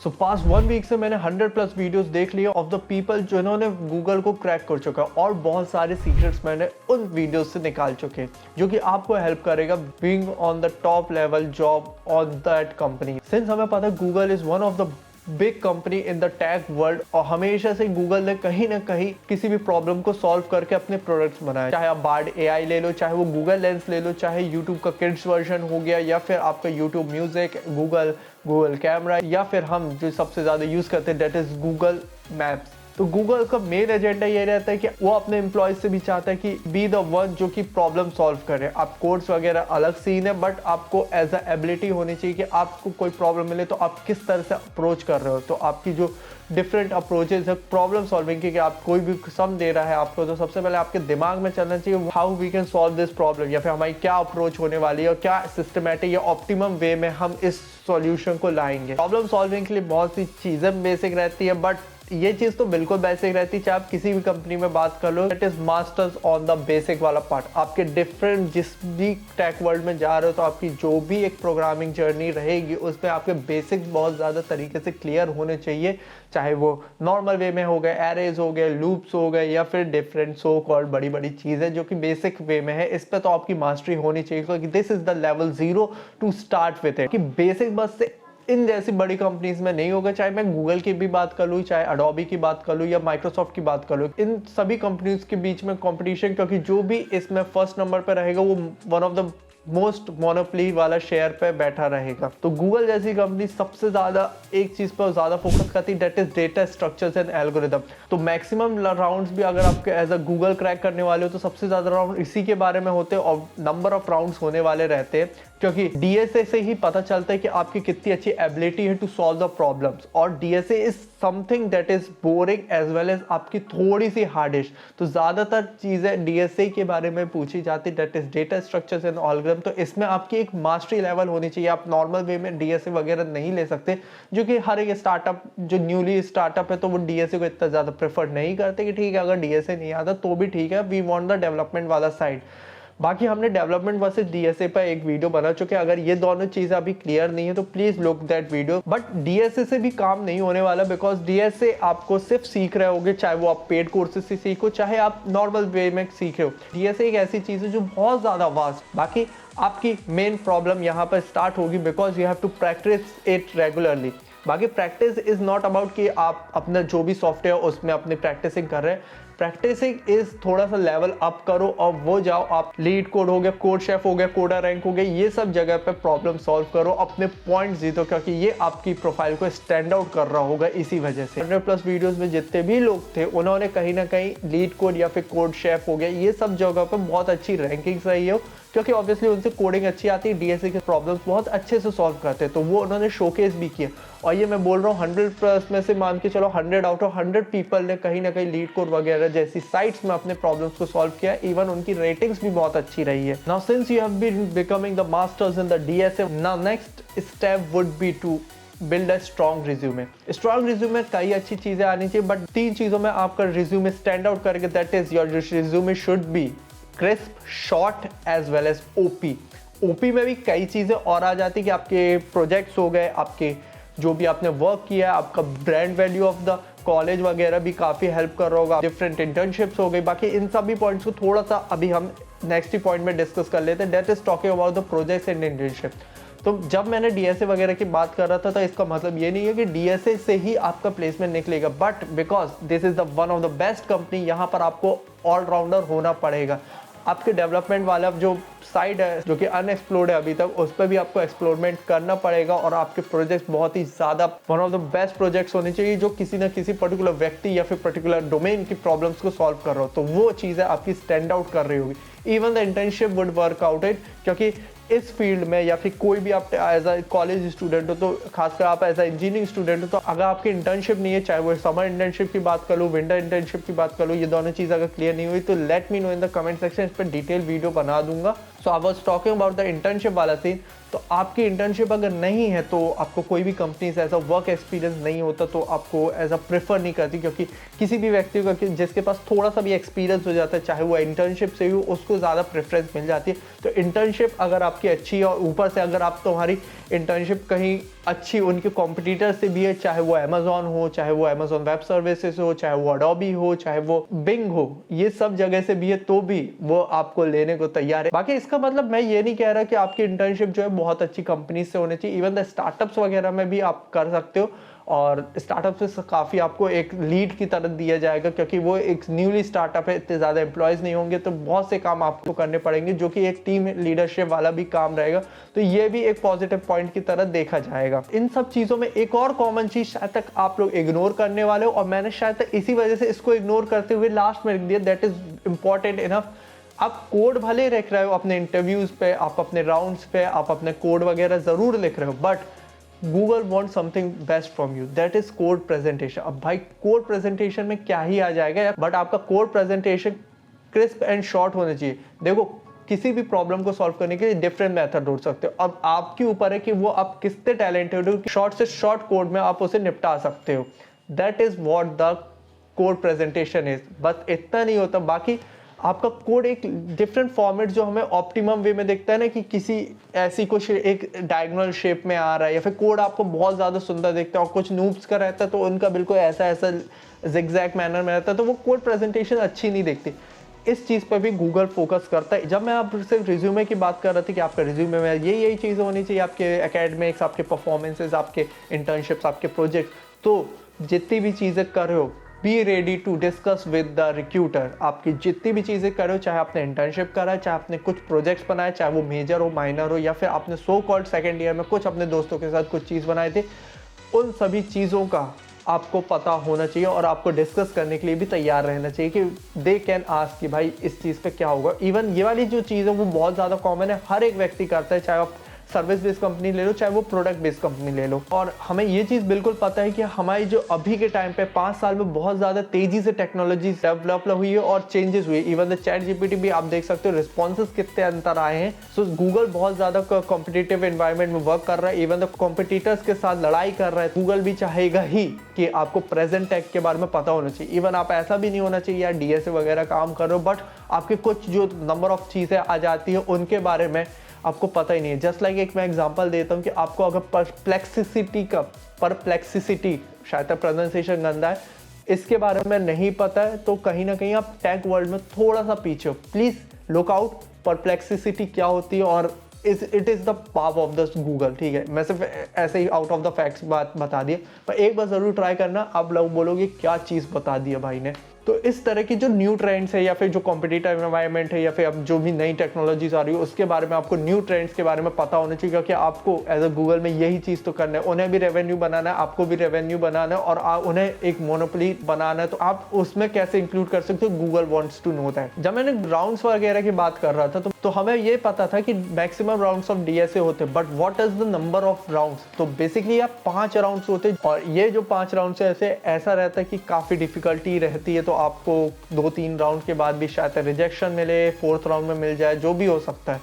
सो past 1 week से मैंने 100+ videos देख लिए ऑफ द पीपल जिन्होंने गूगल को क्रैक कर चुका है, और बहुत सारे सीक्रेट्स मैंने उन वीडियोस से निकाल चुके हैं जो कि आपको हेल्प करेगा being on the top level job on that company. Since हमें पता है Google is one of the big company in the tech world, और हमेशा से गूगल ने कहीं ना कहीं किसी भी प्रॉब्लम को सॉल्व करके अपने प्रोडक्ट्स बनाए। चाहे आप बार्ड एआई ले लो, चाहे वो गूगल लेंस ले लो, चाहे यूट्यूब का किड्स वर्जन हो गया, या फिर आपका यूट्यूब म्यूजिक, गूगल कैमरा, या फिर हम जो सबसे ज़्यादा यूज़ करते हैं दैट इज़ गूगल मैप्स। तो गूगल का मेन एजेंडा ये रहता है कि वो अपने एम्प्लॉयज से भी चाहता है कि बी द वन जो कि प्रॉब्लम सॉल्व करे। आप कोड्स वगैरह अलग सीन है, बट आपको एज अ एबिलिटी होनी चाहिए कि आपको कोई प्रॉब्लम मिले तो आप किस तरह से अप्रोच कर रहे हो। तो आपकी जो डिफरेंट अप्रोचेज है प्रॉब्लम सॉल्विंग की, कि आप कोई भी सम दे रहा है आपको, तो सबसे पहले आपके दिमाग में चलना चाहिए how we can solve this problem, या फिर हमारी क्या अप्रोच होने वाली है और क्या सिस्टमेटिक या ऑप्टिमम वे में हम इस सॉल्यूशन को लाएंगे। प्रॉब्लम सॉल्विंग के लिए बहुत सी चीज़ें बेसिक रहती है, बट ये चीज़ तो बिल्कुल बेसिक रहती है, चाहे आप किसी भी कंपनी में बात कर लो, it is masters on the basic वाला पार्ट। आपके डिफरेंट जिस भी टेक वर्ल्ड में जा रहे हो, तो आपकी जो भी एक प्रोग्रामिंग जर्नी रहेगी उसमें आपके बेसिक्स बहुत ज़्यादा तरीके से क्लियर होने चाहिए, चाहे वो नॉर्मल वे में हो गए, एरेज हो गए, लूप्स हो गए, या फिर डिफरेंट सो कॉल्ड बड़ी बड़ी चीज़ें जो कि बेसिक वे में है। इस पर तो आपकी मास्टरी होनी चाहिए, क्योंकि this is the level 0 to start with it. कि बेसिक बस से इन जैसी बड़ी कंपनीज में नहीं होगा, चाहे मैं गूगल की भी बात कर लूँ, चाहे अडोबी की बात कर लूँ, या माइक्रोसॉफ्ट की बात कर लूँ, इन सभी कंपनीज के बीच में कंपटीशन, क्योंकि जो भी इसमें फर्स्ट नंबर पे रहेगा वो one of the most monopoly वाला शेयर पे बैठा रहेगा। तो गूगल जैसी कंपनी सबसे ज़्यादा एक चीज़ पर ज़्यादा फोकस करती है, that is data structures and algorithm. तो मैक्सिमम राउंड्स भी अगर आपके एज अ गूगल क्रैक करने वाले हो तो सबसे ज़्यादा राउंड इसी के बारे में होते हैं, और नंबर ऑफ राउंड्स होने वाले रहते हैं, क्योंकि डीएसए से ही पता चलता है कि आपकी कितनी अच्छी एबिलिटी है टू सॉल्व द प्रॉब्लम्स। और DSA is something that is boring as well as आपकी थोड़ी सी हार्डिश। तो ज़्यादातर चीज़ें डीएसए के बारे में पूछी जाती, that is data structures and algorithm. तो इसमें आपकी एक मास्टरी लेवल होनी चाहिए। आप नॉर्मल वे में डीएसए वगैरह नहीं ले सकते, जो कि हर एक स्टार्टअप जो न्यूली स्टार्टअप है तो वो डीएसए को इतना ज़्यादा प्रेफर नहीं करते, कि ठीक है अगर डीएसए नहीं आता तो भी ठीक है, वी वांट द डेवलपमेंट वाला साइड। बाकी हमने डेवलपमेंट वर्सेस डीएसए पर एक वीडियो बना चुके हैं, अगर ये दोनों चीज़ें अभी क्लियर नहीं है तो please look that video. But DSA से भी काम नहीं होने वाला, बिकॉज डीएसए आपको सिर्फ सीख रहे होगे, चाहे वो आप पेड कोर्सेज से सीखो, चाहे आप नॉर्मल वे में सीख रहे हो। डीएसए एक ऐसी चीज़ है जो बहुत ज़्यादा वास्ट। बाकी आपकी मेन प्रॉब्लम यहाँ पर स्टार्ट होगी because you have to practice it regularly. बाकी प्रैक्टिस इज़ नॉट अबाउट कि आप अपना जो भी सॉफ्टवेयर उसमें अपनी प्रैक्टिसिंग कर रहे हैं। प्रैक्टिसिंग इज थोड़ा सा लेवल अप करो और वो जाओ, आप लीड कोड हो गया, कोड शेफ हो गया, कोडर रैंक हो गया, ये सब जगह पे प्रॉब्लम सॉल्व करो, अपने पॉइंट जीतो, क्योंकि ये आपकी प्रोफाइल को स्टैंड आउट कर रहा होगा। इसी वजह से 100+ वीडियोस में जितने भी लोग थे उन्होंने कहीं ना कहीं लीड कोड या फिर कोड शेफ हो गया, ये सब जगह पे बहुत अच्छी रैंकिंग्स रही हो, क्योंकि ऑब्वियसली उनसे कोडिंग अच्छी आती है, डीएसए के प्रॉब्लम्स बहुत अच्छे से सॉल्व करते हैं। तो वो उन्होंने शोकेस भी किया, और ये मैं बोल रहा हूँ 100+ में से मान के चलो 100 आउट ऑफ 100 पीपल ने कहीं ना कहीं लीड कोड वगैरह जैसी साइट्स में अपने प्रॉब्लम्स को सॉल्व किया। इवन उनकी रेटिंग्स भी बहुत अच्छी रही है। Now since you have been becoming the masters in the DSA, now next step would be to build a strong resume. Strong resume कई अच्छी चीज़ें आनी चाहिए, बट 3 चीज़ों में आपका रिज्यूमे स्टैंड आउट करके, that is your resume should be crisp, short as well as OP. OP में भी कई चीज़ें और आ जाती कि आपके प्रोजेक्ट्स हो गए, आपके जो भी आपने वर्क किया है, आपका brand value of the college वगैरह भी काफ़ी हेल्प कर रहा होगा, डिफरेंट इंटर्नशिप्स हो गई। बाकी इन सभी पॉइंट्स को थोड़ा सा अभी हम नेक्स्ट ही पॉइंट में डिस्कस कर लेते हैं, that is talking about the projects and internship. तो जब मैंने डीएसए वगैरह की बात कर रहा था तो इसका मतलब ये नहीं है कि डीएसए से ही आपका प्लेसमेंट निकलेगा, but because this is the one of the best company, यहाँ पर आपको ऑलराउंडर होना पड़ेगा। आपके डेवलपमेंट वाला जो साइड है जो कि अनएक्सप्लोर्ड है अभी तक, उस पर भी आपको एक्सप्लोरमेंट करना पड़ेगा, और आपके प्रोजेक्ट्स बहुत ही ज़्यादा one of the best projects होने चाहिए जो किसी न किसी पर्टिकुलर व्यक्ति या फिर पर्टिकुलर डोमेन की प्रॉब्लम्स को सॉल्व कर रहा हो। तो वो चीज़ें आपकी स्टैंड आउट कर रही होगी। Even the internship would work out it, क्योंकि इस फील्ड में या फिर कोई भी आप एज अ कॉलेज स्टूडेंट हो, तो खासकर आप एज अ इंजीनियरिंग स्टूडेंट हो, तो अगर आपकी इंटर्नशिप नहीं है, चाहे वो समर इंटर्नशिप की बात कर लो, विंटर इंटर्नशिप की बात कर लो, ये दोनों चीज़ अगर क्लियर नहीं हुई तो let me know in the comment section, इस पर डिटेल वीडियो बना दूंगा। So I was talking about the internship वाला सीन। तो आपकी इंटर्नशिप अगर नहीं है तो आपको कोई भी कंपनी से ऐसा वर्क एक्सपीरियंस नहीं होता तो आपको ऐसा प्रेफर नहीं करती, क्योंकि किसी भी व्यक्ति को जिसके पास थोड़ा सा भी एक्सपीरियंस हो जाता है, चाहे वो इंटर्नशिप से ही हो, उसको ज़्यादा प्रेफरेंस मिल जाती है। तो इंटर्नशिप अगर आपकी अच्छी है और ऊपर से अगर आप तुम्हारी इंटर्नशिप कहीं अच्छी उनके कॉम्पिटिटर से भी है, चाहे वो अमेजोन हो, चाहे वो अमेजोन वेब सर्विसेज हो, चाहे वो अडोबी हो, चाहे वो बिंग हो, ये सब जगह से भी है, तो भी वो आपको लेने को तैयार है। बाकी इसका मतलब मैं ये नहीं कह रहा कि आपकी इंटर्नशिप जो है बहुत अच्छी कंपनी से होनी चाहिए। इवन द स्टार्टअप्स वगैरह में भी आप कर सकते हो, और स्टार्टअप से काफ़ी आपको एक लीड की तरह दिया जाएगा, क्योंकि वो एक न्यूली स्टार्टअप है, इतने ज़्यादा एम्प्लॉयज़ नहीं होंगे, तो बहुत से काम आपको करने पड़ेंगे जो कि एक टीम लीडरशिप वाला भी काम रहेगा। तो ये भी एक पॉजिटिव पॉइंट की तरह देखा जाएगा। इन सब चीज़ों में एक और कॉमन चीज़ शायद तक आप लोग इग्नोर करने वाले हो, और मैंने शायद तक इसी वजह से इसको इग्नोर करते हुए लास्ट में लिख दिया, दैट इज़ इम्पॉर्टेंट इनफ। आप कोड भले लिख रहे हो अपने इंटरव्यूज पे, आप अपने राउंड्स पे, आप अपने कोड वगैरह ज़रूर लिख रहे हो, but Google want something best from you, that is code presentation. अब भाई कोड प्रेजेंटेशन में क्या ही आ जाएगा, बट आपका code presentation crisp and short होना चाहिए। देखो, किसी भी प्रॉब्लम को सॉल्व करने के लिए डिफरेंट मेथड ढूंढ सकते हो। अब आपके ऊपर है कि वो आप कितने टैलेंटेड हो, शॉर्ट से शॉर्ट कोड में आप उसे निपटा सकते हो। That is what the code presentation is. बस इतना नहीं होता, बाकी आपका कोड एक डिफरेंट फॉर्मेट जो हमें ऑप्टिमम वे में दिखता है ना, कि किसी ऐसी कुछ एक डायगोनल शेप में आ रहा है, या फिर कोड आपको बहुत ज़्यादा सुंदर दिखता है, और कुछ नूब्स का रहता है तो उनका बिल्कुल ऐसा ऐसा जिगजैग मैनर में रहता है, तो वो कोड प्रेजेंटेशन अच्छी नहीं दिखती। इस चीज़ पर भी गूगल फोकस करता है। जब मैं आपसे रिज्यूमे की बात कर रहा था कि आपका रिज्यूमे में यही चीज़ें होनी चाहिए, आपके एकेडमिक्स, आपके परफॉर्मेंसेज, आपके इंटर्नशिप्स, आपके प्रोजेक्ट, तो जितनी भी चीज़ें कर रहे हो, be ready to discuss with the recruiter. आपकी जितनी भी चीज़ें करो, चाहे आपने इंटर्नशिप करा है, चाहे आपने कुछ प्रोजेक्ट्स बनाए, चाहे वो मेजर हो, माइनर हो, या फिर आपने सो कॉल्ड सेकेंड ईयर में कुछ अपने दोस्तों के साथ कुछ चीज़ बनाए थे, उन सभी चीज़ों का आपको पता होना चाहिए और आपको डिस्कस करने के लिए भी तैयार रहना चाहिए कि दे कैन आस्क कि भाई इस चीज़ पे क्या होगा। इवन ये वाली जो चीज़ है वो बहुत ज़्यादा कॉमन है, हर एक व्यक्ति करता है, चाहे आप सर्विस बेस्ड कंपनी ले लो, चाहे वो प्रोडक्ट बेस्ड कंपनी ले लो। और हमें ये चीज़ बिल्कुल पता है कि हमारी जो अभी के टाइम पे 5 साल में बहुत ज़्यादा तेज़ी से टेक्नोलॉजी डेवलप हुई है और चेंजेस हुई। इवन द चैट जीपीटी भी आप देख सकते हो, रिस्पॉन्सेज कितने अंतर आए हैं। सो गूगल बहुत ज़्यादा कॉम्पिटिटिव एनवायरनमेंट में वर्क कर रहा है, इवन द कॉम्पिटिटर्स के साथ लड़ाई कर रहा है। गूगल भी चाहेगा ही कि आपको प्रेजेंट टेक के बारे में पता होना चाहिए। इवन आप ऐसा भी नहीं होना चाहिए यार डीएसए वगैरह काम कर रहे हो, बट आपके कुछ जो नंबर ऑफ चीज़ें आ जाती है उनके बारे में आपको पता ही नहीं है। जस्ट लाइक एक मैं एग्जांपल देता हूँ कि आपको अगर परप्लेक्सिसिटी शायद तक प्रोनाउंसिएशन गंदा है, इसके बारे में नहीं पता है, तो कहीं ना कहीं आप टेक वर्ल्ड में थोड़ा सा पीछे हो। प्लीज़ लुक आउट परप्लेक्सिसिटी क्या होती है, और it is the power of the Google. ठीक है, मैं सिर्फ ऐसे ही आउट ऑफ द फैक्ट्स बात बता दिए, पर एक बार ज़रूर ट्राई करना, आप लोग बोलोगे क्या चीज़ बता दिया भाई ने। तो इस तरह की जो न्यू ट्रेंड्स है, या फिर जो कॉम्पिटिटिव एनवायरनमेंट है, या फिर अब जो भी नई टेक्नोलॉजीज आ रही है, उसके बारे में आपको न्यू ट्रेंड्स के बारे में पता होना चाहिए, क्योंकि आपको एज अ गूगल में यही चीज़ तो करना है। उन्हें भी रेवेन्यू बनाना है, आपको भी रेवेन्यू बनाना है, और उन्हें एक मोनोपोली बनाना है। तो आप उसमें कैसे इंक्लूड कर सकते हो, Google wants to know that. जब मैंने राउंड्स वगैरह की बात कर रहा था तो हमें ये पता था कि मैक्सिमम राउंड्स ऑफ डीएसए होते हैं, but what is the number of rounds. तो बेसिकली आप 5 राउंड्स होते हैं, और ये जो 5 राउंड्स है ऐसा रहता है कि काफ़ी डिफिकल्टी रहती है, तो आपको 2-3 राउंड के बाद भी शायद रिजेक्शन मिले, 4th राउंड में मिल जाए, जो भी हो सकता है।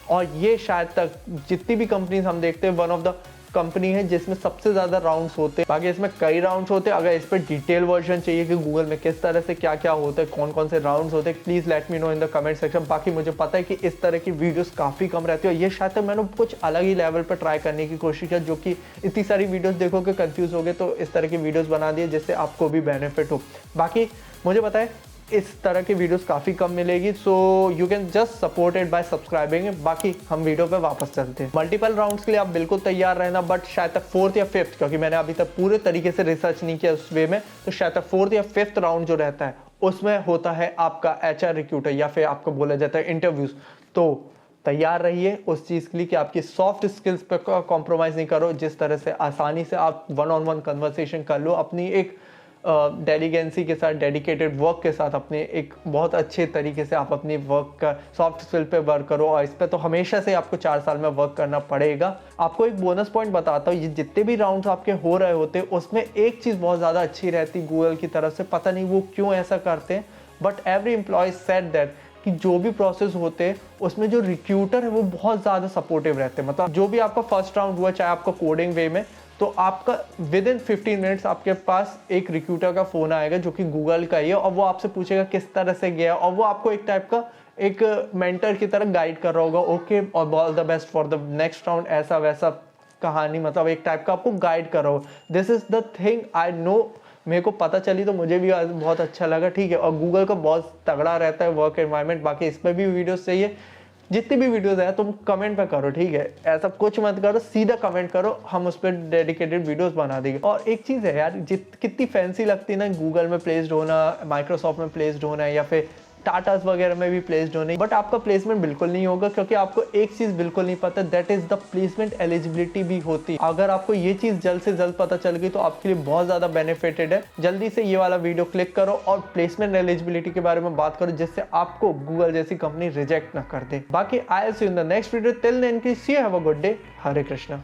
और ये शायद तक जितनी भी कंपनीज हम देखते हैं, वन ऑफ द कंपनी है जिसमें सबसे ज़्यादा राउंड्स होते हैं। बाकी इसमें कई राउंड्स होते हैं। अगर इस पर डिटेल वर्जन चाहिए कि गूगल में किस तरह से क्या क्या होता है, कौन कौन से राउंड्स होते हैं, please let me know in the comment section. बाकी मुझे पता है कि इस तरह की वीडियोस काफ़ी कम रहती है, और ये शायद तक मैंने कुछ अलग ही लेवल पर ट्राई करने की कोशिश की, जो कि इतनी सारी वीडियोज़ देखोगे कंफ्यूज होगे, तो इस तरह की वीडियोज़ बना दिए जिससे आपको भी बेनिफिट हो। बाकी मुझे पता है इस तरह की वीडियोस काफ़ी कम मिलेगी, so you can just support it by subscribing. बाकी हम वीडियो पे वापस चलते हैं। मल्टीपल राउंड्स के लिए आप बिल्कुल तैयार रहना, बट शायद तक 4th या 5th, क्योंकि मैंने अभी तक पूरे तरीके से रिसर्च नहीं किया उस वे में, तो शायद तक 4th या 5th राउंड जो रहता है उसमें होता है आपका HR रिक्रूटर, या फिर आपको बोला जाता है इंटरव्यूज। तो तैयार रहिए उस चीज़ के लिए कि आपकी सॉफ्ट स्किल्स पे कॉम्प्रोमाइज़ नहीं करो, जिस तरह से आसानी से आप 1-on-1 कन्वर्सेशन कर लो, अपनी एक डेलीगेंसी के साथ, डेडिकेटेड वर्क के साथ, अपने एक बहुत अच्छे तरीके से आप अपनी वर्क का सॉफ्ट स्किल पे वर्क करो। और इस पे तो हमेशा से आपको 4 साल में वर्क करना पड़ेगा। आपको एक बोनस पॉइंट बताता हूँ, ये जितने भी राउंड्स आपके हो रहे होते हैं उसमें एक चीज़ बहुत ज़्यादा अच्छी रहती गूगल की तरफ से, पता नहीं वो क्यों ऐसा करते हैं, but every employ said that कि जो भी प्रोसेस होते हैं उसमें जो रिक्रूटर है वो बहुत ज़्यादा सपोर्टिव रहते हैं। मतलब जो भी आपका फर्स्ट राउंड हुआ, चाहे आपका कोडिंग वे में, तो आपका विद इन 15 मिनट्स आपके पास एक रिक्रूटर का फ़ोन आएगा जो कि गूगल का ही है, और वो आपसे पूछेगा किस तरह से गया, और वो आपको एक टाइप का एक मेंटर की तरह गाइड कर रहा होगा। ओके, और all the best for the next round, ऐसा वैसा कहानी, मतलब एक टाइप का आपको गाइड कर रहा हो। This is the thing I know, मेरे को पता चली तो मुझे भी आज बहुत अच्छा लगा, ठीक है। और गूगल का बहुत तगड़ा रहता है वर्क एनवायरनमेंट। बाकी इस पर भी वीडियोस चाहिए, जितनी भी वीडियोस है तुम कमेंट पे करो, ठीक है। ऐसा कुछ मत करो, सीधा कमेंट करो, हम उस पर डेडिकेटेड वीडियोस बना देंगे। और एक चीज़ है यार, कितनी फैंसी लगती है ना गूगल में प्लेस्ड होना, माइक्रोसॉफ्ट में प्लेस्ड होना, या फिर टाटास वगैरह में भी प्लेस्ड होने, बट आपका प्लेसमेंट बिल्कुल नहीं होगा, क्योंकि आपको एक चीज़ बिल्कुल नहीं पता, that is the placement eligibility भी होती है। अगर आपको ये चीज़ जल्द से जल्द पता चल गई तो आपके लिए बहुत ज़्यादा बेनिफिटेड है। जल्दी से ये वाला वीडियो क्लिक करो और प्लेसमेंट एलिजिबिलिटी के बारे में बात करो, जिससे आपको गूगल जैसी कंपनी रिजेक्ट ना कर दे। बाकी I will see you in the next video, till then see you, have a good day, Hare Krishna.